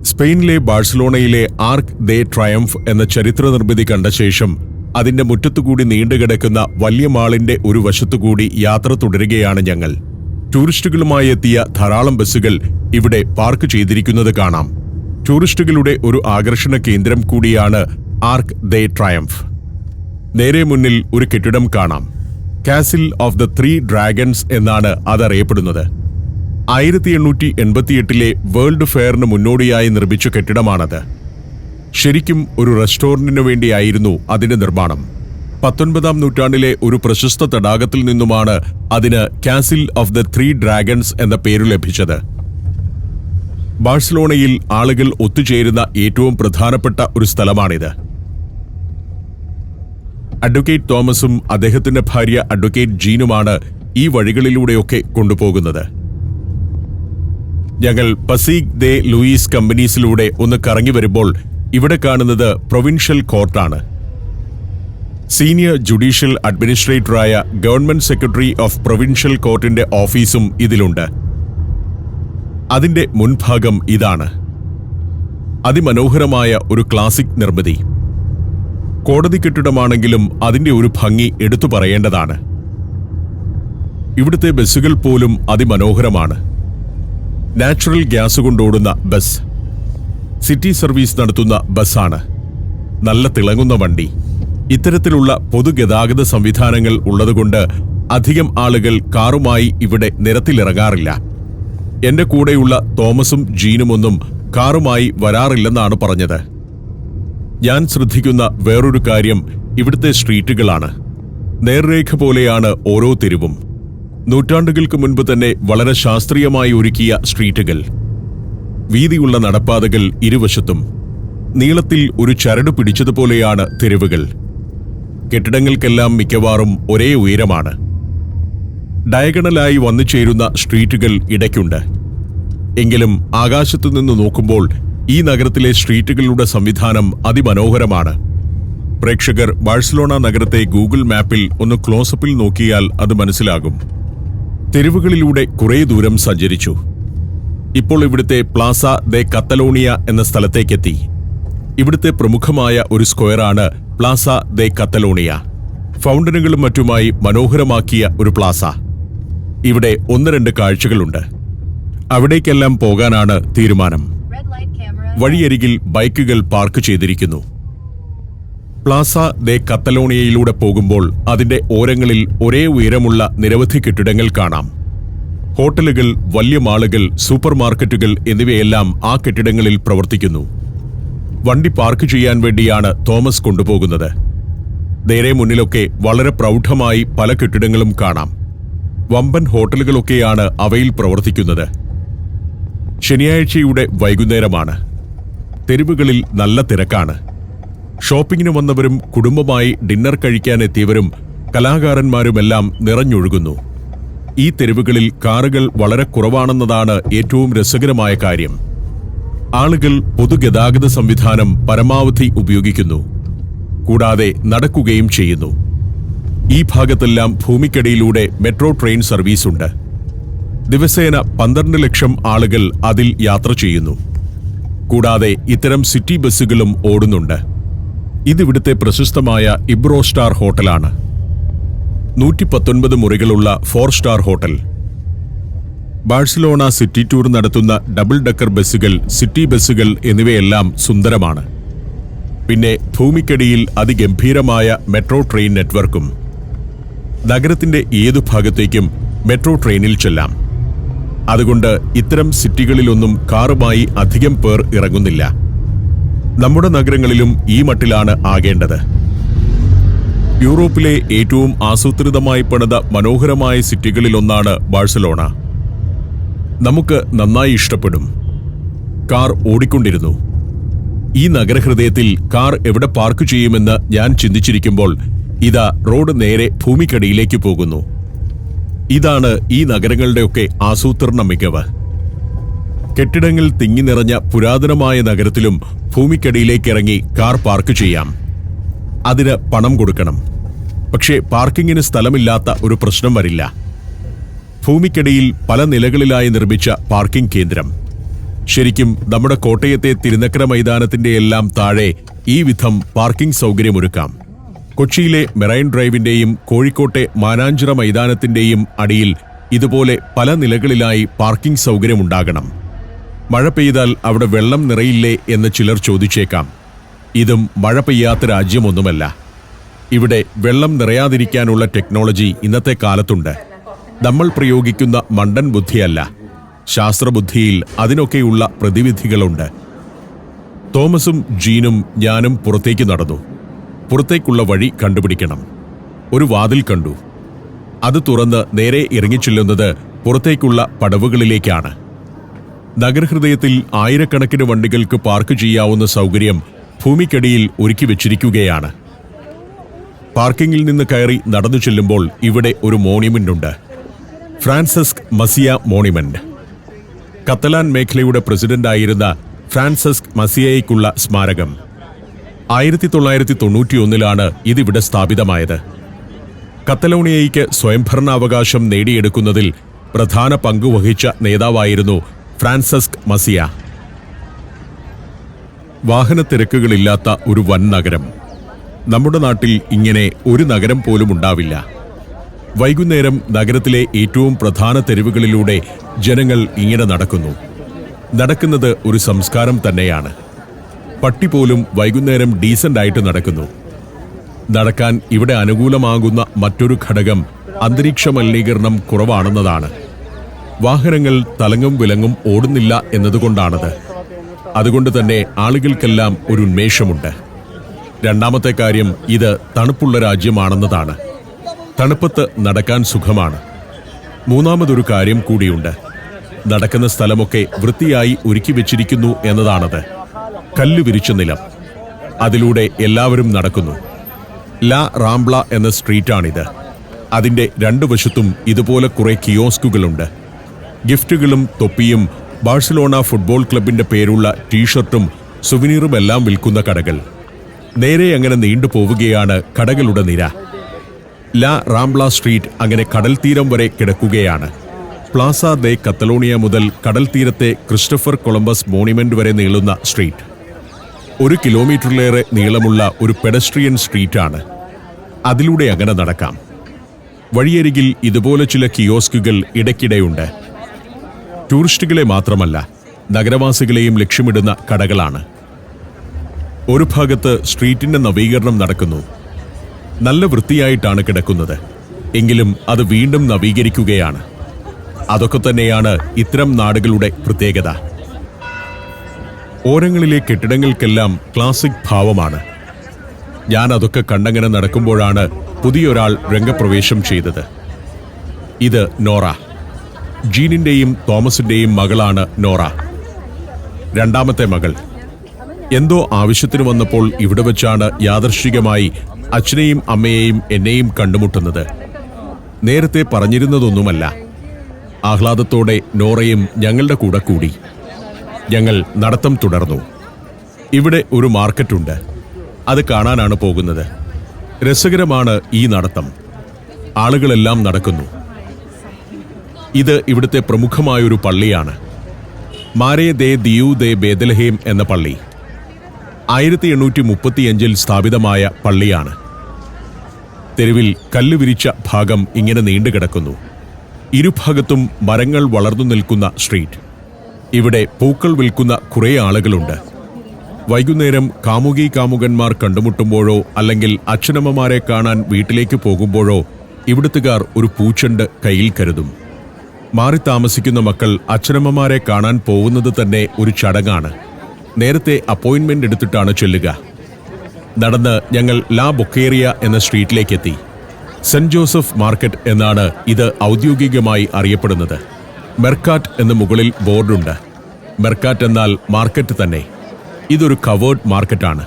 സ്പെയിനിലെ ബാഴ്സലോണയിലെ ആർക്ക് ദേ ട്രയംഫ് എന്ന ചരിത്ര നിർമ്മിതി കണ്ട ശേഷം അതിന്റെ മുറ്റത്തുകൂടി നീണ്ടുകിടക്കുന്ന വലിയ മാളിന്റെ ഒരു വശത്തുകൂടി യാത്ര തുടരുകയാണ് ഞങ്ങൾ. ടൂറിസ്റ്റുകളുമായി എത്തിയ ധാരാളം ബസ്സുകൾ ഇവിടെ പാർക്ക് ചെയ്തിരിക്കുന്നത് കാണാം. ടൂറിസ്റ്റുകളുടെ ഒരു ആകർഷണ കേന്ദ്രം കൂടിയാണ് ആർക്ക് ദേ ട്രയംഫ്. നേരെ മുന്നിൽ ഒരു കെട്ടിടം കാണാം. കാസിൽ ഓഫ് ദ 3 ഡ്രാഗൺസ് എന്നാണ് അതറിയപ്പെടുന്നത്. 1888 വേൾഡ് ഫെയറിന് മുന്നോടിയായി നിർമ്മിച്ച കെട്ടിടമാണത്. ശരിക്കും ഒരു റെസ്റ്റോറന്റിനു വേണ്ടിയായിരുന്നു അതിന്റെ നിർമ്മാണം. 19-ാം നൂറ്റാണ്ടിലെ ഒരു പ്രശസ്ത തടാകത്തിൽ നിന്നുമാണ് അതിന് കാസിൽ ഓഫ് ദ 3 ഡ്രാഗൺസ് എന്ന പേരു ലഭിച്ചത്. ബാഴ്സലോണയിൽ ആളുകൾ ഒത്തുചേരുന്ന ഏറ്റവും പ്രധാനപ്പെട്ട ഒരു സ്ഥലമാണിത്. അഡ്വക്കേറ്റ് തോമസും അദ്ദേഹത്തിന്റെ ഭാര്യ അഡ്വക്കേറ്റ് ജീനുമാണ് ഈ വഴികളിലൂടെയൊക്കെ കൊണ്ടുപോകുന്നത്. ഞങ്ങൾ പസീഗ് ദേ ലൂയിസ് കമ്പനീസിലൂടെ ഒന്ന് കറങ്ങി വരുമ്പോൾ ഇവിടെ കാണുന്നത് പ്രൊവിൻഷ്യൽ കോർട്ടാണ്. സീനിയർ ജുഡീഷ്യൽ അഡ്മിനിസ്ട്രേറ്ററായ ഗവൺമെന്റ് സെക്രട്ടറി ഓഫ് പ്രൊവിൻഷ്യൽ കോർട്ടിന്റെ ഓഫീസും ഇതിലുണ്ട്. അതിന്റെ മുൻഭാഗം ഇതാണ്. അതിമനോഹരമായ ഒരു ക്ലാസിക് നിർമ്മിതി. കോടതി കെട്ടിടമാണെങ്കിലും അതിന്റെ ഒരു ഭംഗി എടുത്തു പറയേണ്ടതാണ്. ഇവിടുത്തെ ബസ്സുകൾ പോലും അതിമനോഹരമാണ്. നാച്ചുറൽ ഗ്യാസ് കൊണ്ടോടുന്ന ബസ്. സിറ്റി സർവീസ് നടത്തുന്ന ബസ്സാണ്. നല്ല തിളങ്ങുന്ന വണ്ടി. ഇത്തരത്തിലുള്ള പൊതുഗതാഗത സംവിധാനങ്ങൾ ഉള്ളതുകൊണ്ട് അധികം ആളുകൾ കാറുമായി ഇവിടെ നിരത്തിലിറങ്ങാറില്ല. എന്റെ കൂടെയുള്ള തോമസും ജീനുമൊന്നും കാറുമായി വരാറില്ലെന്നാണ് പറഞ്ഞത്. ഞാൻ ശ്രദ്ധിക്കുന്ന വേറൊരു കാര്യം ഇവിടുത്തെ സ്ട്രീറ്റുകളാണ്. നേർരേഖ പോലെയാണ് ഓരോ തെരുവും. നൂറ്റാണ്ടുകൾക്ക് മുൻപ് തന്നെ വളരെ ശാസ്ത്രീയമായി ഒരുക്കിയ സ്ട്രീറ്റുകൾ. വീതിയുള്ള നടപ്പാതകൾ ഇരുവശത്തും. നീളത്തിൽ ഒരു ചരട് പിടിച്ചതുപോലെയാണ് തെരുവുകൾ. കെട്ടിടങ്ങൾക്കെല്ലാം മിക്കവാറും ഒരേ ഉയരമാണ്. ഡയഗണലായി വന്നു ചേരുന്ന സ്ട്രീറ്റുകൾ ഇടയ്ക്കുണ്ട്. എങ്കിലും ആകാശത്തുനിന്ന് നോക്കുമ്പോൾ ഈ നഗരത്തിലെ സ്ട്രീറ്റുകളുടെ സംവിധാനം അതിമനോഹരമാണ്. പ്രേക്ഷകർ ബാഴ്സലോണ നഗരത്തെ ഗൂഗിൾ മാപ്പിൽ ഒന്ന് ക്ലോസപ്പിൽ നോക്കിയാൽ അത് മനസ്സിലാകും. തെരുവുകളിലൂടെ കുറേ ദൂരം സഞ്ചരിച്ചു. ഇപ്പോൾ ഇവിടുത്തെ പ്ലാസ ദെ കത്തലോണിയ എന്ന സ്ഥലത്തേക്കെത്തി. ഇവിടുത്തെ പ്രമുഖമായ ഒരു സ്ക്വയറാണ് പ്ലാസ ദെ കത്തലോണിയ. ഫൗണ്ടനുകളും മറ്റുമായി മനോഹരമാക്കിയ ഒരു പ്ലാസ. ഇവിടെ 1-2 കാഴ്ചകളുണ്ട്. അവിടേക്കെല്ലാം പോകാനാണ് തീരുമാനം. വഴിയരികിൽ ബൈക്കുകൾ പാർക്ക് ചെയ്തിരിക്കുന്നു. പ്ലാസ ദെ കത്തലോണിയയിലൂടെ പോകുമ്പോൾ അതിന്റെ ഓരങ്ങളിൽ ഒരേ ഉയരമുള്ള നിരവധി കെട്ടിടങ്ങൾ കാണാം. ഹോട്ടലുകൾ, വലിയ മാളുകൾ, സൂപ്പർ മാർക്കറ്റുകൾ എന്നിവയെല്ലാം ആ കെട്ടിടങ്ങളിൽ പ്രവർത്തിക്കുന്നു. വണ്ടി പാർക്ക് ചെയ്യാൻ വേണ്ടിയാണ് തോമസ് കൊണ്ടുപോകുന്നത്. നേരെ മുന്നിലൊക്കെ വളരെ പ്രൗഢമായി പല കെട്ടിടങ്ങളും കാണാം. വമ്പൻ ഹോട്ടലുകളൊക്കെയാണ് അവയിൽ പ്രവർത്തിക്കുന്നത്. ശനിയാഴ്ചയുടെ വൈകുന്നേരമാണ്. തെരുവുകളിൽ നല്ല തിരക്കാണ്. ഷോപ്പിങ്ങിന് വന്നവരും കുടുംബമായി ഡിന്നർ കഴിക്കാനെത്തിയവരും കലാകാരന്മാരുമെല്ലാം നിറഞ്ഞൊഴുകുന്നു. ഈ തെരുവുകളിൽ കാറുകൾ വളരെ കുറവാണെന്നതാണ് ഏറ്റവും രസകരമായ കാര്യം. ആളുകൾ പൊതുഗതാഗത സംവിധാനം പരമാവധി ഉപയോഗിക്കുന്നു. കൂടാതെ നടക്കുകയും ചെയ്യുന്നു. ഈ ഭാഗത്തെല്ലാം ഭൂമിക്കടിയിലൂടെ മെട്രോ ട്രെയിൻ സർവീസുണ്ട്. ദിവസേന 12 ലക്ഷം ആളുകൾ അതിൽ യാത്ര ചെയ്യുന്നു. കൂടാതെ ഇത്തരം സിറ്റി ബസ്സുകളും ഓടുന്നുണ്ട്. ഇതിവിടുത്തെ പ്രശസ്തമായ ഇബ്രോ സ്റ്റാർ ഹോട്ടലാണ്. 119 മുറികളുള്ള 4 star hotel. Barcelona city tour നടത്തുന്ന ഡബിൾ ഡക്കർ ബസ്സുകൾ, സിറ്റി ബസ്സുകൾ എന്നിവയെല്ലാം സുന്ദരമാണ്. പിന്നെ ഭൂമിക്കടിയിൽ അതിഗംഭീരമായ മെട്രോ ട്രെയിൻ നെറ്റ്വർക്കും. നഗരത്തിന്റെ ഏതു ഭാഗത്തേക്കും മെട്രോ ട്രെയിനിൽ ചെല്ലാം. അതുകൊണ്ട് ഇത്തരം സിറ്റികളിലൊന്നും കാറുമായി അധികം പേർ ഇറങ്ങുന്നില്ല. നമ്മുടെ നഗരങ്ങളിലും ഈ മട്ടിലാണ് ആകേണ്ടത്. യൂറോപ്പിലെ ഏറ്റവും ആസൂത്രിതമായി പണിത മനോഹരമായ സിറ്റികളിലൊന്നാണ് ബാഴ്സലോണ. നമുക്ക് നന്നായി ഇഷ്ടപ്പെടും. കാർ ഓടിക്കൊണ്ടിരുന്നു. ഈ നഗരഹൃദയത്തിൽ കാർ എവിടെ പാർക്ക് ചെയ്യുമെന്ന് ഞാൻ ചിന്തിച്ചിരിക്കുമ്പോൾ ഇതാ റോഡ് നേരെ ഭൂമിക്കടിയിലേക്ക് പോകുന്നു. ഇതാണ് ഈ നഗരങ്ങളുടെയൊക്കെ ആസൂത്രണ മികവ്. കെട്ടിടങ്ങൾ തിങ്ങി നിറഞ്ഞ പുരാതനമായ നഗരത്തിലും ഭൂമിക്കടിയിലേക്കിറങ്ങി കാർ പാർക്ക് ചെയ്യാം. അതിന് പണം കൊടുക്കണം. പക്ഷേ പാർക്കിങ്ങിന് സ്ഥലമില്ലാത്ത ഒരു പ്രശ്നം വരില്ല. ഭൂമിക്കടിയിൽ പല നിലകളിലായി നിർമ്മിച്ച പാർക്കിംഗ് കേന്ദ്രം. ശരിക്കും നമ്മുടെ കോട്ടയത്തെ തിരുനക്കര മൈതാനത്തിന്റെ എല്ലാം താഴെ ഈ വിധം പാർക്കിംഗ് സൗകര്യമൊരുക്കാം. കൊച്ചിയിലെ മെറൈൻ ഡ്രൈവിന്റെയും കോഴിക്കോട്ടെ മാനാഞ്ചിറ മൈതാനത്തിന്റെയും അടിയിൽ ഇതുപോലെ പല നിലകളിലായി പാർക്കിംഗ് സൗകര്യമുണ്ടാകണം. മഴ പെയ്താൽ അവിടെ വെള്ളം നിറയില്ലേ എന്ന് ചിലർ ചോദിച്ചേക്കാം. ഇതും മഴ പെയ്യാത്ത രാജ്യമൊന്നുമല്ല. ഇവിടെ വെള്ളം നിറയാതിരിക്കാനുള്ള ടെക്നോളജി ഇന്നത്തെ കാലത്തുണ്ട്. നമ്മൾ പ്രയോഗിക്കുന്ന മണ്ടൻ ബുദ്ധിയല്ല, ശാസ്ത്രബുദ്ധിയിൽ അതിനൊക്കെയുള്ള പ്രതിവിധികളുണ്ട്. തോമസും ജീനും ഞാനും പുറത്തേക്ക് നടന്നു. പുറത്തേക്കുള്ള വഴി കണ്ടുപിടിക്കണം. ഒരു വാതിൽ കണ്ടു. അത് തുറന്ന് നേരെ ഇറങ്ങിച്ചെല്ലുന്നത് പുറത്തേക്കുള്ള പടവുകളിലേക്കാണ്. നഗരഹൃദയത്തിൽ ആയിരക്കണക്കിന് വണ്ടികൾക്ക് പാർക്ക് ചെയ്യാവുന്ന സൗകര്യം ഭൂമിക്കടിയിൽ ഒരുക്കി വെച്ചിരിക്കുകയാണ്. പാർക്കിങ്ങിൽ നിന്ന് കയറി നടന്നു ചെല്ലുമ്പോൾ ഇവിടെ ഒരു മോണ്യുമെന്റുണ്ട്. ഫ്രാൻസിസ്ക് മസിയ മോണ്യുമെന്റ്. കത്തലാൻ മേഖലയുടെ പ്രസിഡന്റായിരുന്ന ഫ്രാൻസിസ്ക് മസിയയ്ക്കുള്ള സ്മാരകം. 1991 ഇതിവിടെ സ്ഥാപിതമായത്. കത്തലോണിയയ്ക്ക് സ്വയംഭരണാവകാശം നേടിയെടുക്കുന്നതിൽ പ്രധാന പങ്കുവഹിച്ച നേതാവായിരുന്നു ഫ്രാൻസിസ്ക് മസിയ. വാഹനത്തിരക്കുകളില്ലാത്ത ഒരു വൻ നഗരം. നമ്മുടെ നാട്ടിൽ ഇങ്ങനെ ഒരു നഗരം പോലും ഉണ്ടാവില്ല. വൈകുന്നേരം നഗരത്തിലെ ഏറ്റവും പ്രധാന തെരുവുകളിലൂടെ ജനങ്ങൾ ഇങ്ങനെ നടക്കുന്നു. നടക്കുന്നത് ഒരു സംസ്കാരം തന്നെയാണ്. പട്ടി പോലും വൈകുന്നേരം ഡീസന്റ് ആയിട്ട് നടക്കുന്നു. നടക്കാൻ ഇവിടെ അനുകൂലമാകുന്ന മറ്റൊരു ഘടകം അന്തരീക്ഷ മലിനീകരണം കുറവാണെന്നതാണ്. വാഹനങ്ങൾ തലങ്ങും വിലങ്ങും ഓടുന്നില്ല എന്നതുകൊണ്ടാണത്. അതുകൊണ്ട് തന്നെ ആളുകൾക്കെല്ലാം ഒരു ഉന്മേഷമുണ്ട്. രണ്ടാമത്തെ കാര്യം, ഇത് തണുപ്പുള്ള രാജ്യമാണെന്നതാണ്. തണുപ്പത്ത് നടക്കാൻ സുഖമാണ്. മൂന്നാമതൊരു കാര്യം കൂടിയുണ്ട്. നടക്കുന്ന സ്ഥലമൊക്കെ വൃത്തിയായി ഒരുക്കി വെച്ചിരിക്കുന്നു എന്നതാണത്. കല്ല് വിരിച്ച നിലം, അതിലൂടെ എല്ലാവരും നടക്കുന്നു. ലാ റാംബ്ല എന്ന സ്ട്രീറ്റാണിത്. അതിന്റെ രണ്ടു വശത്തും ഇതുപോലെ കുറെ കിയോസ്കുകളുണ്ട്. ഗിഫ്റ്റുകളും തൊപ്പിയും ബാഴ്സലോണ ഫുട്ബോൾ ക്ലബിന്റെ പേരുള്ള ടീഷർട്ടും സുവനീറും എല്ലാം വിൽക്കുന്ന കടകൾ. നേരെ അങ്ങനെ നീണ്ടുപോവുകയാണ് കടകളുടെ നിര. ലാ റാംബ്ല സ്ട്രീറ്റ് അങ്ങനെ കടൽ തീരം വരെ കിടക്കുകയാണ്. പ്ലാസ ദെ കത്തലോണിയ മുതൽ കടൽ തീരത്തെ ക്രിസ്റ്റഫർ കൊളംബസ് മോണ്യുമെന്റ് വരെ നീളുന്ന സ്ട്രീറ്റ്. 1 കിലോമീറ്ററിലേറെ നീളമുള്ള ഒരു പെഡസ്ട്രിയൻ സ്ട്രീറ്റാണ്. അതിലൂടെ അങ്ങനെ നടക്കാം. വഴിയരികിൽ ഇതുപോലെ ചില കിയോസ്കുകൾ ഇടയ്ക്കിടെയുണ്ട്. ടൂറിസ്റ്റുകളെ മാത്രമല്ല, നഗരവാസികളെയും ലക്ഷ്യമിടുന്ന കടകളാണ്. ഒരു ഭാഗത്ത് സ്ട്രീറ്റിന്റെ നവീകരണം നടക്കുന്നു. നല്ല വൃത്തിയായിട്ടാണ് കിടക്കുന്നത്. എങ്കിലും അത് വീണ്ടും നവീകരിക്കുകയാണ്. അതൊക്കെ തന്നെയാണ് ഇത്തരം നാടുകളുടെ പ്രത്യേകത. ഓരങ്ങളിലെ കെട്ടിടങ്ങൾക്കെല്ലാം ക്ലാസിക് ഭാവമാണ്. ഞാൻ അതൊക്കെ കണ്ടങ്ങനെ നടക്കുമ്പോഴാണ് പുതിയൊരാൾ രംഗപ്രവേശം ചെയ്തത്. ഇത് നോറ. ജീനിന്റെയും തോമസിന്റെയും മകളാണ് നോറ. രണ്ടാമത്തെ മകൾ. എന്തോ ആവശ്യത്തിന് വന്നപ്പോൾ ഇവിടെ വെച്ചാണ് യാദൃശ്ചികമായി അച്ഛനെയും അമ്മയെയും എന്നെയും കണ്ടുമുട്ടുന്നത്. നേരത്തെ പറഞ്ഞിരുന്നതൊന്നുമല്ല. ആഹ്ലാദത്തോടെ നോറയും ഞങ്ങളുടെ കൂടെ കൂടി. ഞങ്ങൾ നടത്തം തുടർന്നു. ഇവിടെ ഒരു മാർക്കറ്റുണ്ട്. അത് കാണാനാണ് പോകുന്നത്. രസകരമാണ് ഈ നടത്തം. ആളുകളെല്ലാം നടക്കുന്നു. ഇത് ഇവിടുത്തെ പ്രമുഖമായൊരു പള്ളിയാണ്. മാരേ ദേ ദിയു ദേ ബേദലഹേം എന്ന പള്ളി. 1835 സ്ഥാപിതമായ പള്ളിയാണ്. തെരുവിൽ കല്ല് വിരിച്ച ഭാഗം ഇങ്ങനെ നീണ്ടുകിടക്കുന്നു. ഇരുഭാഗത്തും മരങ്ങൾ വളർന്നു നിൽക്കുന്ന സ്ട്രീറ്റ്. ഇവിടെ പൂക്കൾ വിൽക്കുന്ന കുറേ ആളുകളുണ്ട്. വൈകുന്നേരം കാമുകന്മാർ കണ്ടുമുട്ടുമ്പോഴോ അല്ലെങ്കിൽ അച്ഛനമ്മമാരെ കാണാൻ വീട്ടിലേക്ക് പോകുമ്പോഴോ ഇവിടുത്തുകാർ ഒരു പൂച്ചെണ്ട് കയ്യിൽ കരുതും. മാറി താമസിക്കുന്ന മക്കൾ അച്ഛനമ്മമാരെ കാണാൻ പോകുന്നത് തന്നെ ഒരു ചടങ്ങാണ്. നേരത്തെ അപ്പോയിന്റ്മെന്റ് എടുത്തിട്ടാണ് ചെല്ലുക. നടന്ന് ഞങ്ങൾ ലാ ബൊക്കേറിയ എന്ന സ്ട്രീറ്റിലേക്കെത്തി. സെന്റ് ജോസഫ് മാർക്കറ്റ് എന്നാണ് ഇത് ഔദ്യോഗികമായി അറിയപ്പെടുന്നത്. മെർക്കാറ്റ് എന്ന് മുകളിൽ ബോർഡുണ്ട്. മെർക്കാറ്റ് എന്നാൽ മാർക്കറ്റ് തന്നെ. ഇതൊരു കവേർഡ് മാർക്കറ്റാണ്.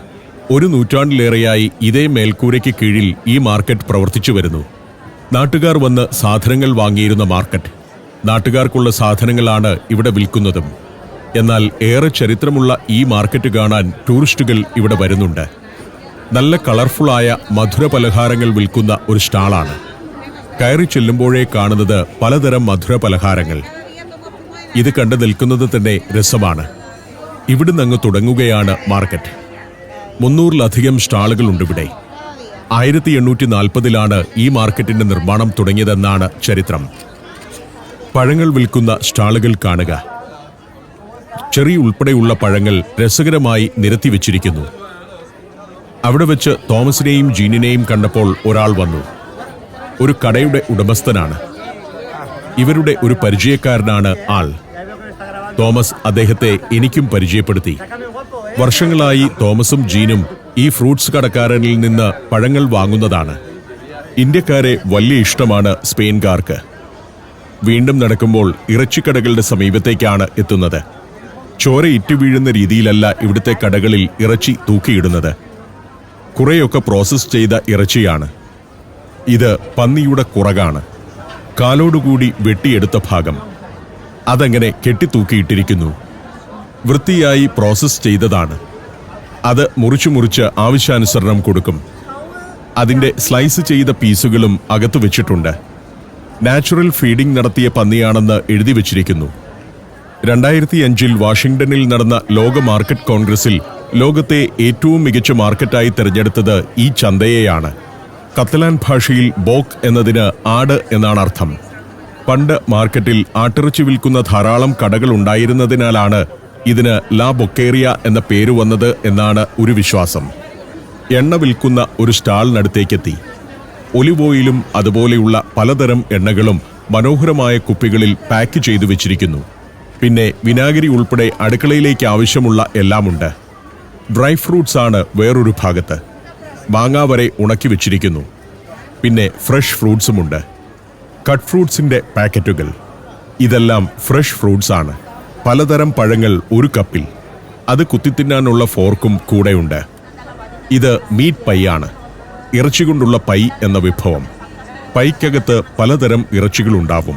1 നൂറ്റാണ്ടിലേറെയായി ഇതേ മേൽക്കൂരയ്ക്ക് കീഴിൽ ഈ മാർക്കറ്റ് പ്രവർത്തിച്ചു വരുന്നു. നാട്ടുകാർ വന്ന് സാധനങ്ങൾ വാങ്ങിയിരുന്ന മാർക്കറ്റ്. നാട്ടുകാർക്കുള്ള സാധനങ്ങളാണ് ഇവിടെ വിൽക്കുന്നതും. എന്നാൽ ഏറെ ചരിത്രമുള്ള ഈ മാർക്കറ്റ് കാണാൻ ടൂറിസ്റ്റുകൾ ഇവിടെ വരുന്നുണ്ട്. നല്ല കളർഫുള്ളായ മധുര പലഹാരങ്ങൾ വിൽക്കുന്ന ഒരു സ്റ്റാളാണ്. കയറി ചെല്ലുമ്പോഴേ കാണുന്നത് പലതരം മധുര പലഹാരങ്ങൾ. ഇത് കണ്ടു നിൽക്കുന്നത് തന്നെ രസമാണ്. ഇവിടുന്ന് അങ്ങ് തുടങ്ങുകയാണ് മാർക്കറ്റ്. 300-ലധികം സ്റ്റാളുകളുണ്ട് ഇവിടെ. 1840-ലാണ് ഈ മാർക്കറ്റിന്റെ നിർമ്മാണം തുടങ്ങിയതെന്നാണ് ചരിത്രം. പഴങ്ങൾ വിൽക്കുന്ന സ്റ്റാളുകൾ കാണുക. ചെറി ഉൾപ്പെടെയുള്ള പഴങ്ങൾ രസകരമായി നിരത്തിവെച്ചിരിക്കുന്നു. അവിടെ വെച്ച് തോമസിനെയും ജീനിനെയും കണ്ടപ്പോൾ ഒരാൾ വന്നു. ഒരു കടയുടെ ഉടമസ്ഥനാണ്. ഇവരുടെ ഒരു പരിചയക്കാരനാണ് ആൾ. തോമസ് അദ്ദേഹത്തെ എനിക്കും പരിചയപ്പെടുത്തി. വർഷങ്ങളായി തോമസും ജീനും ഈ ഫ്രൂട്ട്സ് കടക്കാരനിൽ നിന്ന് പഴങ്ങൾ വാങ്ങുന്നതാണ്. ഇന്ത്യക്കാരെ വലിയ ഇഷ്ടമാണ് സ്പെയിൻകാർക്ക്. വീണ്ടും നടക്കുമ്പോൾ ഇറച്ചിക്കടകളുടെ സമീപത്തേക്കാണ് എത്തുന്നത്. ചോര ഇറ്റുവീഴുന്ന രീതിയിലല്ല ഇവിടുത്തെ കടകളിൽ ഇറച്ചി തൂക്കിയിടുന്നത്. കുറെയൊക്കെ പ്രോസസ് ചെയ്ത ഇറച്ചിയാണ്. ഇത് പന്നിയുടെ കുറകാണ്. കാലോടുകൂടി വെട്ടിയെടുത്ത ഭാഗം അതങ്ങനെ കെട്ടിത്തൂക്കിയിട്ടിരിക്കുന്നു. വൃത്തിയായി പ്രോസസ് ചെയ്തതാണ്. അത് മുറിച്ച് ആവശ്യാനുസരണം കൊടുക്കും. അതിൻ്റെ സ്ലൈസ് ചെയ്ത പീസുകളും അകത്തു വെച്ചിട്ടുണ്ട്. നാച്ചുറൽ ഫീഡിംഗ് നടത്തിയ പന്നിയാണെന്ന് എഴുതി വച്ചിരിക്കുന്നു. 2005-ൽ വാഷിംഗ്ടണിൽ നടന്ന ലോക മാർക്കറ്റ് കോൺഗ്രസിൽ ലോകത്തെ ഏറ്റവും മികച്ച മാർക്കറ്റായി തിരഞ്ഞെടുത്തത് ഈ ചന്തയെയാണ്. കത്തലാൻ ഭാഷയിൽ ബോക്ക് എന്നതിന് ആട് എന്നാണ് അർത്ഥം. പണ്ട് മാർക്കറ്റിൽ ആട്ടിറച്ചി വിൽക്കുന്ന ധാരാളം കടകൾ ഉണ്ടായിരുന്നതിനാലാണ് ഇതിന് ലാ ബൊക്കേറിയ എന്ന പേര് വന്നത് എന്നാണ് ഒരു വിശ്വാസം. എണ്ണ വിൽക്കുന്ന ഒരു സ്റ്റാളിനടുത്തേക്കെത്തി. ഒലിവ് ഓയിലും അതുപോലെയുള്ള പലതരം എണ്ണകളും മനോഹരമായ കുപ്പികളിൽ പാക്ക് ചെയ്തു വെച്ചിരിക്കുന്നു. പിന്നെ വിനാഗിരി ഉൾപ്പെടെ അടുക്കളയിലേക്ക് ആവശ്യമുള്ള എല്ലാമുണ്ട്. ഡ്രൈ ഫ്രൂട്ട്സ് ആണ് വേറൊരു ഭാഗത്ത്. മാങ്ങ വരെ ഉണക്കി വെച്ചിരിക്കുന്നു. പിന്നെ ഫ്രഷ് ഫ്രൂട്ട്സുമുണ്ട്. കട്ട് ഫ്രൂട്ട്സിന്റെ പാക്കറ്റുകൾ. ഇതെല്ലാം ഫ്രഷ് ഫ്രൂട്ട്സ് ആണ്. പലതരം പഴങ്ങൾ ഒരു കപ്പിൽ. അത് കുത്തിത്തിന്നാനുള്ള ഫോർക്കും കൂടെയുണ്ട്. ഇത് മീറ്റ് പൈ ആണ്. ഇറച്ചി കൊണ്ടുള്ള പൈ എന്ന വിഭവം. പൈക്കകത്ത് പലതരം ഇറച്ചികളുണ്ടാവും.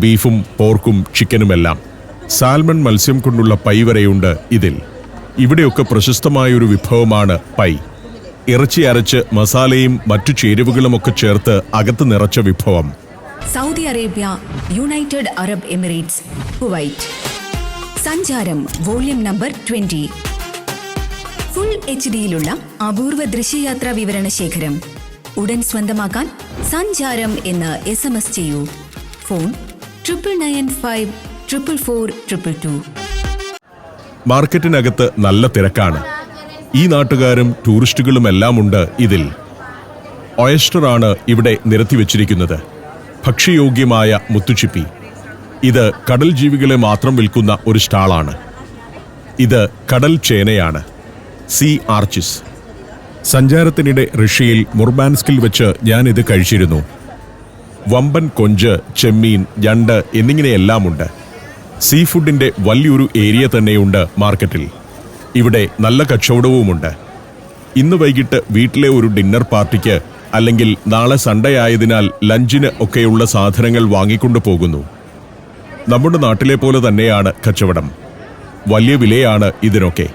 ബീഫും പോർക്കും ചിക്കനുമെല്ലാം. സാൽമൺ മത്സ്യം കൊണ്ടുള്ള പൈ വരെയുണ്ട് ഇതിൽ. ഇവിടെയൊക്കെ പ്രശസ്തമായൊരു വിഭവമാണ് പൈ. ഇറച്ചി അരച്ച് മസാലയും മറ്റു ചേരുവകളുമൊക്കെ ചേർത്ത് അകത്ത് നിറച്ച വിഭവം. Saudi Arabia, United Arab Emirates, Kuwait. സഞ്ചാരം വോള്യം നമ്പർ 20. ഫുൾ HD-യിലുള്ള അപൂർവ ദൃശ്യയാത്രാ വിവരണ ശേഖരം ഉടൻ സ്വന്തമാക്കാൻ സഞ്ചാരം എന്ന് SMS ചെയ്യൂ. ഫോൺ 9995444222. മാർക്കറ്റിനകത്ത് നല്ല തിരക്കാണ്. ഈ നാട്ടുകാരും ടൂറിസ്റ്റുകളുമെല്ലാം ഉണ്ട് ഇതിൽ. ഒയസ്റ്ററാണ് ഇവിടെ നിരത്തിവെച്ചിരിക്കുന്നത്. ഭക്ഷ്യയോഗ്യമായ മുത്തുച്ചിപ്പി. ഇത് കടൽ ജീവികളെ മാത്രം വിൽക്കുന്ന ഒരു സ്റ്റാളാണ്. ഇത് കടൽ ചേനയാണ്. സീ ആർച്ചിസ്. സഞ്ചാരത്തിനിടെ റഷ്യയിൽ മുർമാൻസ്കിൽ വെച്ച് ഞാനിത് കഴിച്ചിരുന്നു. വമ്പൻ കൊഞ്ച്, ചെമ്മീൻ, ഞണ്ട് എന്നിങ്ങനെയെല്ലാമുണ്ട്. സീ ഫുഡിന്റെ വലിയൊരു ഏരിയ തന്നെയുണ്ട് മാർക്കറ്റിൽ. ഇവിടെ നല്ല കച്ചവടവുമുണ്ട്. ഇന്ന് വൈകിട്ട് വീട്ടിലെ ഒരു ഡിന്നർ പാർട്ടിക്ക് അല്ലെങ്കിൽ നാളെ സൺഡേ ആയതിനാൽ ലഞ്ചിന് ഒക്കെയുള്ള സാധനങ്ങൾ വാങ്ങിക്കൊണ്ടു പോകുന്നു. നമ്മുടെ നാട്ടിലെ പോലെ തന്നെയാണ് കച്ചവടം. വലിയ വിലയാണ് ഇതിനൊക്കെ.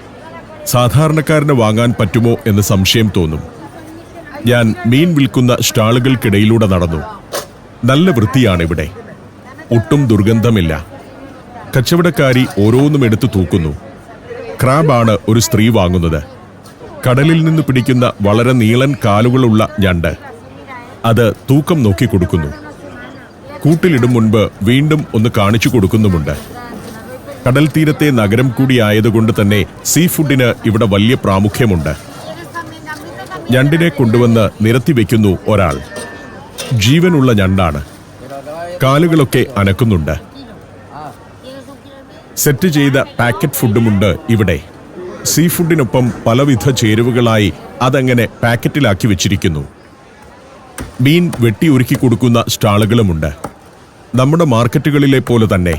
സാധാരണക്കാരന് വാങ്ങാൻ പറ്റുമോ എന്ന് സംശയം തോന്നും. ഞാൻ മീൻ വിൽക്കുന്ന സ്റ്റാളുകൾക്കിടയിലൂടെ നടന്നു. നല്ല വൃത്തിയാണിവിടെ. ഒട്ടും ദുർഗന്ധമില്ല. കച്ചവടക്കാരി ഓരോന്നും എടുത്തു തൂക്കുന്നു. ക്രാബാണ് ഒരു സ്ത്രീ വാങ്ങുന്നത്. കടലിൽ നിന്ന് പിടിക്കുന്ന വളരെ നീളൻ കാലുകളുള്ള ഞണ്ട്. അത് തൂക്കം നോക്കി കൊടുക്കുന്നു. കൂട്ടിലിടും മുൻപ് വീണ്ടും ഒന്ന് കാണിച്ചു കൊടുക്കുന്നുമുണ്ട്. കടൽ തീരത്തെ നഗരം കൂടിയായതുകൊണ്ട് തന്നെ സീ ഫുഡിന് ഇവിടെ വലിയ പ്രാമുഖ്യമുണ്ട്. ഞണ്ടിനെ കൊണ്ടുവന്ന് നിരത്തിവെക്കുന്നു ഒരാൾ. ജീവനുള്ള ഞണ്ടാണ്. കാലുകളൊക്കെ അനക്കുന്നുണ്ട്. സെറ്റ് ചെയ്ത പാക്കറ്റ് ഫുഡുമുണ്ട് ഇവിടെ. സീ ഫുഡിനൊപ്പം പലവിധ ചേരുവകളായി അതങ്ങനെ പാക്കറ്റിലാക്കി വെച്ചിരിക്കുന്നു. മീൻ വെട്ടി ഒരുക്കി കൊടുക്കുന്ന സ്റ്റാളുകളുമുണ്ട്. നമ്മുടെ മാർക്കറ്റുകളിലെ പോലെ തന്നെ.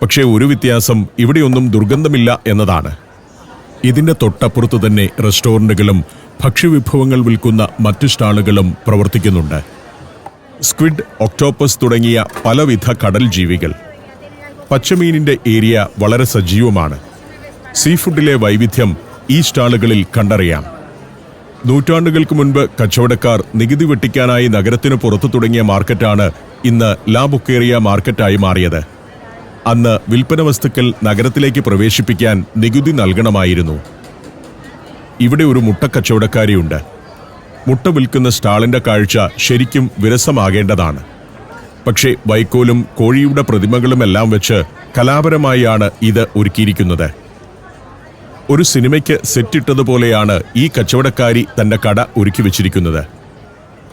പക്ഷേ ഒരു വ്യത്യാസം, ഇവിടെയൊന്നും ദുർഗന്ധമില്ല എന്നതാണ്. ഇതിൻ്റെ തൊട്ടപ്പുറത്ത് തന്നെ റെസ്റ്റോറൻറ്റുകളും ഭക്ഷ്യവിഭവങ്ങൾ വിൽക്കുന്ന മറ്റു സ്റ്റാളുകളും പ്രവർത്തിക്കുന്നുണ്ട്. സ്ക്വിഡ്, ഒക്ടോപ്പസ് തുടങ്ങിയ പലവിധ കടൽ ജീവികൾ. പച്ചമീനിന്റെ ഏരിയ വളരെ സജീവമാണ്. സീ ഫുഡിലെ വൈവിധ്യം ഈ സ്റ്റാളുകളിൽ കണ്ടറിയാം. നൂറ്റാണ്ടുകൾക്ക് മുൻപ് കച്ചവടക്കാർ നികുതി വെട്ടിക്കാനായി നഗരത്തിന് പുറത്തു തുടങ്ങിയ മാർക്കറ്റാണ് ഇന്ന് ലാ ബൊക്കേറിയ മാർക്കറ്റായി മാറിയത്. അന്ന് വിൽപ്പന വസ്തുക്കൾ നഗരത്തിലേക്ക് പ്രവേശിപ്പിക്കാൻ നികുതി നൽകണമായിരുന്നു. ഇവിടെ ഒരു മുട്ടക്കച്ചവടക്കാരിയുണ്ട്. മുട്ട വിൽക്കുന്ന സ്റ്റാളിന്റെ കാഴ്ച ശരിക്കും വിരസമാകേണ്ടതാണ്. പക്ഷേ വൈക്കോലും കോഴിയുടെ പ്രതിമകളുമെല്ലാം വെച്ച് കലാപരമായാണ് ഇത് ഒരുക്കിയിരിക്കുന്നത്. ഒരു സിനിമയ്ക്ക് സെറ്റിട്ടതുപോലെയാണ് ഈ കച്ചവടക്കാരി തന്റെ കട ഒരുക്കി വെച്ചിരിക്കുന്നത്.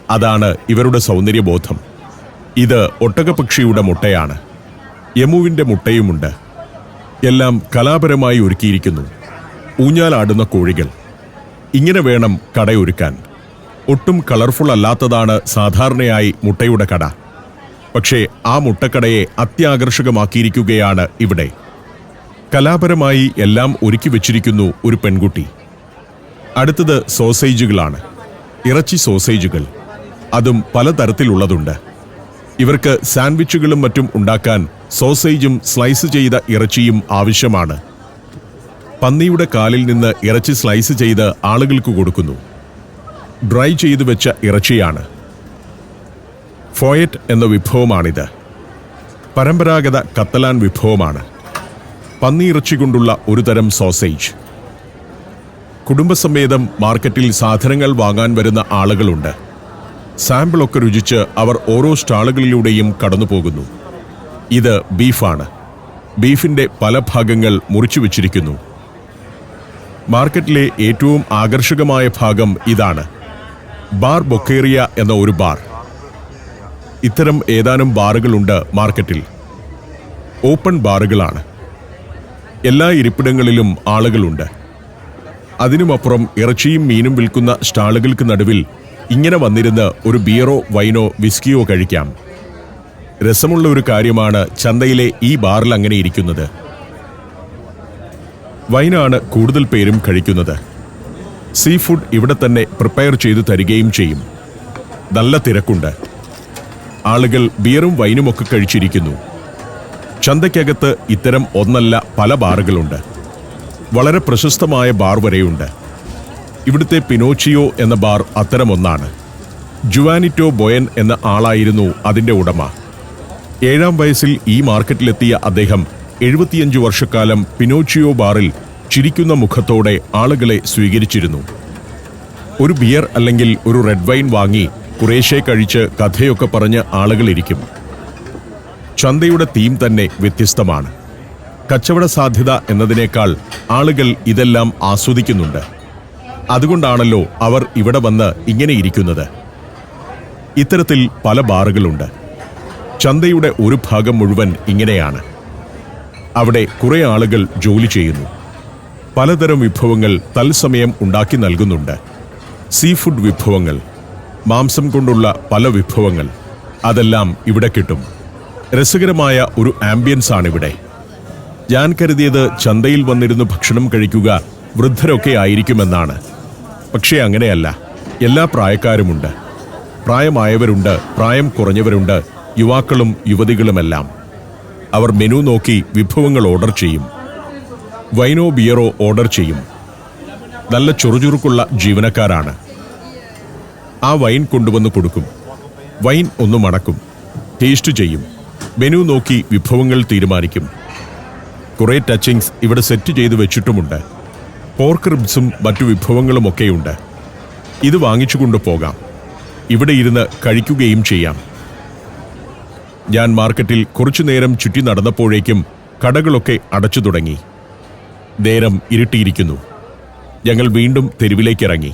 അതാണ് ഇവരുടെ സൗന്ദര്യബോധം. ഇത് ഒട്ടകപക്ഷിയുടെ മുട്ടയാണ്. യമുവിന്റെ മുട്ടയുമുണ്ട്. എല്ലാം കലാപരമായി ഒരുക്കിയിരിക്കുന്നു. ഊഞ്ഞാലാടുന്ന കോഴികൾ. ഇങ്ങനെ വേണം കടയൊരുക്കാൻ. ഒട്ടും കളർഫുൾ അല്ലാത്തതാണ് സാധാരണയായി മുട്ടയുടെ കട. പക്ഷേ ആ മുട്ടക്കടയെ അത്യാകർഷകമാക്കിയിരിക്കുകയാണ് ഇവിടെ. കലാപരമായി എല്ലാം ഒരുക്കി വെച്ചിരിക്കുന്നു ഒരു പെൺകുട്ടി. അടുത്തത് സോസേജുകളാണ്. ഇറച്ചി സോസേജുകൾ. അതും പലതരത്തിലുള്ളതുണ്ട്. ഇവർക്ക് സാൻഡ്വിച്ചുകളും മറ്റും ഉണ്ടാക്കാൻ സോസേജും സ്ലൈസ് ചെയ്ത ഇറച്ചിയും ആവശ്യമാണ്. പന്നിയുടെ കാലിൽ നിന്ന് ഇറച്ചി സ്ലൈസ് ചെയ്ത് ആളുകൾക്ക് കൊടുക്കുന്നു. ഡ്രൈ ചെയ്തു വെച്ച ഇറച്ചിയാണ്. ഫോയറ്റ് എന്ന വിഭവമാണിത്. പരമ്പരാഗത കത്തലാൻ വിഭവമാണ്. പന്നിയിറച്ചി കൊണ്ടുള്ള ഒരു തരം സോസേജ്. കുടുംബസമേതം മാർക്കറ്റിൽ സാധനങ്ങൾ വാങ്ങാൻ വരുന്ന ആളുകളുണ്ട്. സാമ്പിളൊക്കെ രുചിച്ച് അവർ ഓരോ സ്റ്റാളുകളിലൂടെയും കടന്നുപോകുന്നു. ഇത് ബീഫാണ്. ബീഫിന്റെ പല ഭാഗങ്ങൾ മുറിച്ചു വെച്ചിരിക്കുന്നു. മാർക്കറ്റിലെ ഏറ്റവും ആകർഷകമായ ഭാഗം ഇതാണ്. ബാർ ബൊക്കേറിയ എന്ന ഒരു ബാർ. ഇത്തരം ഏതാനും ബാറുകളുണ്ട് മാർക്കറ്റിൽ. ഓപ്പൺ ബാറുകളാണ്. എല്ലാ ഇരിപ്പിടങ്ങളിലും ആളുകളുണ്ട്. അതിനുമപ്പുറം ഇറച്ചിയും മീനും വിൽക്കുന്ന സ്റ്റാളുകൾക്ക് നടുവിൽ ഇങ്ങനെ വന്നിരുന്ന് ഒരു ബിയറോ വൈനോ വിസ്കിയോ കഴിക്കാം. രസമുള്ള ഒരു കാര്യമാണ് ചന്തയിലെ ഈ ബാറിൽ അങ്ങനെ ഇരിക്കുന്നത്. വൈനാണ് കൂടുതൽ പേരും കഴിക്കുന്നത്. സീ ഫുഡ് ഇവിടെ തന്നെ പ്രിപ്പയർ ചെയ്തു തരികയും ചെയ്യും. നല്ല തിരക്കുണ്ട്. ആളുകൾ ബിയറും വൈനുമൊക്കെ കഴിച്ചിരിക്കുന്നു. ചന്തയ്ക്കകത്ത് ഇത്തരം ഒന്നല്ല പല ബാറുകളുണ്ട്. വളരെ പ്രശസ്തമായ ബാർ വരെയുണ്ട്. ഇവിടുത്തെ പിനോച്ചിയോ എന്ന ബാർ അത്തരമൊന്നാണ്. ജുവാനിറ്റോ ബൊയൻ എന്ന ആളായിരുന്നു അതിൻ്റെ ഉടമ. 7-ാം വയസ്സിൽ ഈ മാർക്കറ്റിലെത്തിയ അദ്ദേഹം 75 വർഷക്കാലം പിനോച്ചിയോ ബാറിൽ ചിരിക്കുന്ന മുഖത്തോടെ ആളുകളെ സ്വീകരിച്ചിരുന്നു. ഒരു ബിയർ അല്ലെങ്കിൽ ഒരു റെഡ് വൈൻ വാങ്ങി കുറേശ്ശെ കഴിച്ച് കഥയൊക്കെ പറഞ്ഞ് ആളുകളിരിക്കും. ചന്തയുടെ തീം തന്നെ വ്യത്യസ്തമാണ്. കച്ചവട സാധ്യത എന്നതിനേക്കാൾ ആളുകൾ ഇതെല്ലാം ആസ്വദിക്കുന്നുണ്ട്. അതുകൊണ്ടാണല്ലോ അവർ ഇവിടെ വന്ന് ഇങ്ങനെ ഇരിക്കുന്നത്. ഇത്തരത്തിൽ പല ബാറുകളുണ്ട്. ചന്തയുടെ ഒരു ഭാഗം മുഴുവൻ ഇങ്ങനെയാണ്. അവിടെ കുറേ ആളുകൾ ജോലി ചെയ്യുന്നു. പലതരം വിഭവങ്ങൾ തത്സമയം ഉണ്ടാക്കി നൽകുന്നുണ്ട്. സീ ഫുഡ് വിഭവങ്ങൾ, മാംസം കൊണ്ടുള്ള പല വിഭവങ്ങൾ, അതെല്ലാം ഇവിടെ കിട്ടും. രസകരമായ ഒരു ആംബിയൻസ് ആണിവിടെ. ഞാൻ കരുതിയത് ചന്തയിൽ വന്നിരുന്ന് ഭക്ഷണം കഴിക്കുക വൃദ്ധരൊക്കെ ആയിരിക്കുമെന്നാണ്. പക്ഷേ അങ്ങനെയല്ല. എല്ലാ പ്രായക്കാരുമുണ്ട്. പ്രായമായവരുണ്ട്, പ്രായം കുറഞ്ഞവരുണ്ട്, യുവാക്കളും യുവതികളുമെല്ലാം. അവർ മെനു നോക്കി വിഭവങ്ങൾ ഓർഡർ ചെയ്യും. വൈനോ ബിയറോ ഓർഡർ ചെയ്യും. നല്ല ചുറുചുറുക്കുള്ള ജീവനക്കാരാണ്. ആ വൈൻ കൊണ്ടുവന്ന് കൊടുക്കും. വൈൻ ഒന്ന് മണക്കും, ടേസ്റ്റ് ചെയ്യും. മെനു നോക്കി വിഭവങ്ങൾ തീരുമാനിക്കും. കുറേ ടച്ചിങ്സ് ഇവിടെ സെറ്റ് ചെയ്തു വെച്ചിട്ടുമുണ്ട്. പോർക്ക് റിബ്സും മറ്റു വിഭവങ്ങളുമൊക്കെയുണ്ട്. ഇത് വാങ്ങിച്ചു കൊണ്ടുപോകാം. ഇവിടെ ഇരുന്ന് കഴിക്കുകയും ചെയ്യാം. ഞാൻ മാർക്കറ്റിൽ കുറച്ചു നേരം ചുറ്റി നടന്നപ്പോഴേക്കും കടകളൊക്കെ അടച്ചു തുടങ്ങി. നേരം ഇരുട്ടിയിരിക്കുന്നു. ഞങ്ങൾ വീണ്ടും തെരുവിലേക്കിറങ്ങി.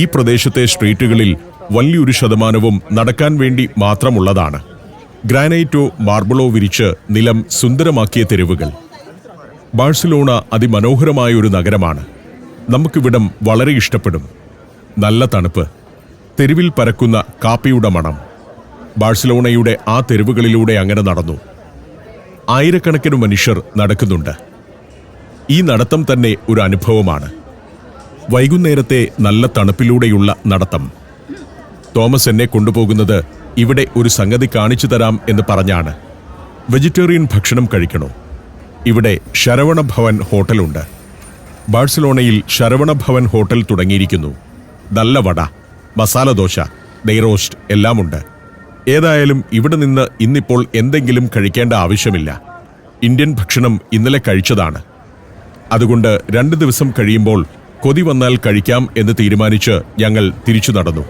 ഈ പ്രദേശത്തെ സ്ട്രീറ്റുകളിൽ വലിയൊരു ശതമാനവും നടക്കാൻ വേണ്ടി മാത്രമുള്ളതാണ്. ഗ്രാനൈറ്റോ മാർബിളോ വിരിച്ച് നിലം സുന്ദരമാക്കിയ തെരുവുകൾ. ബാഴ്സലോണ അതിമനോഹരമായ ഒരു നഗരമാണ്. നമുക്കിവിടം വളരെ ഇഷ്ടപ്പെടും. നല്ല തണുപ്പ്, തെരുവിൽ പരക്കുന്ന കാപ്പിയുടെ മണം. ബാഴ്സലോണയുടെ ആ തെരുവുകളിലൂടെ അങ്ങനെ നടന്നു. ആയിരക്കണക്കിന് മനുഷ്യർ നടക്കുന്നുണ്ട്. ഈ നടത്തം തന്നെ ഒരു അനുഭവമാണ്. വൈകുന്നേരത്തെ നല്ല തണുപ്പിലൂടെയുള്ള നടത്തം. തോമസ് എന്നെ കൊണ്ടുപോകുന്നത് ഇവിടെ ഒരു സംഗതി കാണിച്ചു തരാം എന്ന് പറഞ്ഞാണ്. വെജിറ്റേറിയൻ ഭക്ഷണം കഴിക്കണോ? ഇവിടെ ശരവണ ഭവൻ ഹോട്ടലുണ്ട്. ബാഴ്സലോണയിൽ ശരവണ ഭവൻ ഹോട്ടൽ തുടങ്ങിയിരിക്കുന്നു. നല്ല വട, മസാല ദോശ, നെയ്റോസ്റ്റ് എല്ലാമുണ്ട്. ഏതായാലും ഇവിടെ നിന്ന് ഇന്നിപ്പോൾ എന്തെങ്കിലും കഴിക്കേണ്ട ആവശ്യമില്ല. ഇന്ത്യൻ ഭക്ഷണം ഇന്നലെ കഴിച്ചതാണ്. അതുകൊണ്ട് 2 ദിവസം കഴിയുമ്പോൾ കൊതി വന്നാൽ കഴിക്കാം എന്ന് തീരുമാനിച്ച് ഞങ്ങൾ തിരിച്ചു നടന്നു.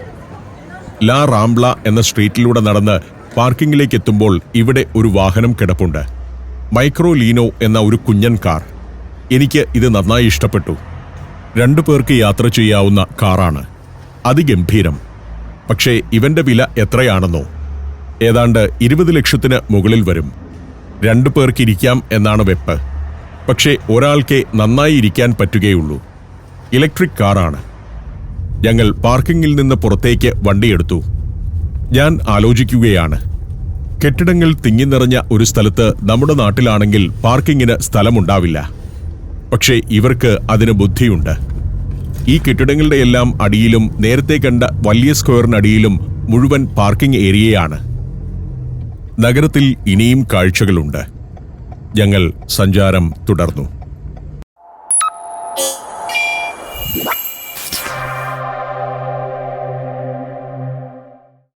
ലാ റാംബ്ല എന്ന സ്ട്രീറ്റിലൂടെ നടന്ന് പാർക്കിങ്ങിലേക്ക് എത്തുമ്പോൾ ഇവിടെ ഒരു വാഹനം കിടപ്പുണ്ട്. മൈക്രോ ലീനോ എന്ന ഒരു കുഞ്ഞൻ കാർ. എനിക്ക് ഇത് നന്നായി ഇഷ്ടപ്പെട്ടു. 2 പേർക്ക് യാത്ര ചെയ്യാവുന്ന കാറാണ്. അതിഗംഭീരം. പക്ഷേ ഇവന്റെ വില എത്രയാണെന്നോ? ഏതാണ്ട് 20 ലക്ഷത്തിന് മുകളിൽ വരും. 2 പേർക്ക് ഇരിക്കാം എന്നാണ് വെപ്പ്. പക്ഷേ ഒരാൾക്കേ നന്നായി ഇരിക്കാൻ പറ്റുകയുള്ളൂ. ഇലക്ട്രിക് കാറാണ്. ഞങ്ങൾ പാർക്കിങ്ങിൽ നിന്ന് പുറത്തേക്ക് വണ്ടിയെടുത്തു. ഞാൻ ആലോചിക്കുകയാണ്, കെട്ടിടങ്ങൾ തിങ്ങിനിറഞ്ഞ ഒരു സ്ഥലത്ത് നമ്മുടെ നാട്ടിലാണെങ്കിൽ പാർക്കിങ്ങിന് സ്ഥലമുണ്ടാവില്ല. പക്ഷേ ഇവർക്ക് അതിന് ബുദ്ധിയുണ്ട്. ഈ കെട്ടിടങ്ങളുടെയെല്ലാം അടിയിലും നേരത്തെ കണ്ട വലിയ സ്ക്വയറിനടിയിലും മുഴുവൻ പാർക്കിംഗ് ഏരിയയാണ്. നഗരത്തിൽ ഇനിയും കാഴ്ചകളുണ്ട്. ഞങ്ങൾ സഞ്ചാരം തുടർന്നു.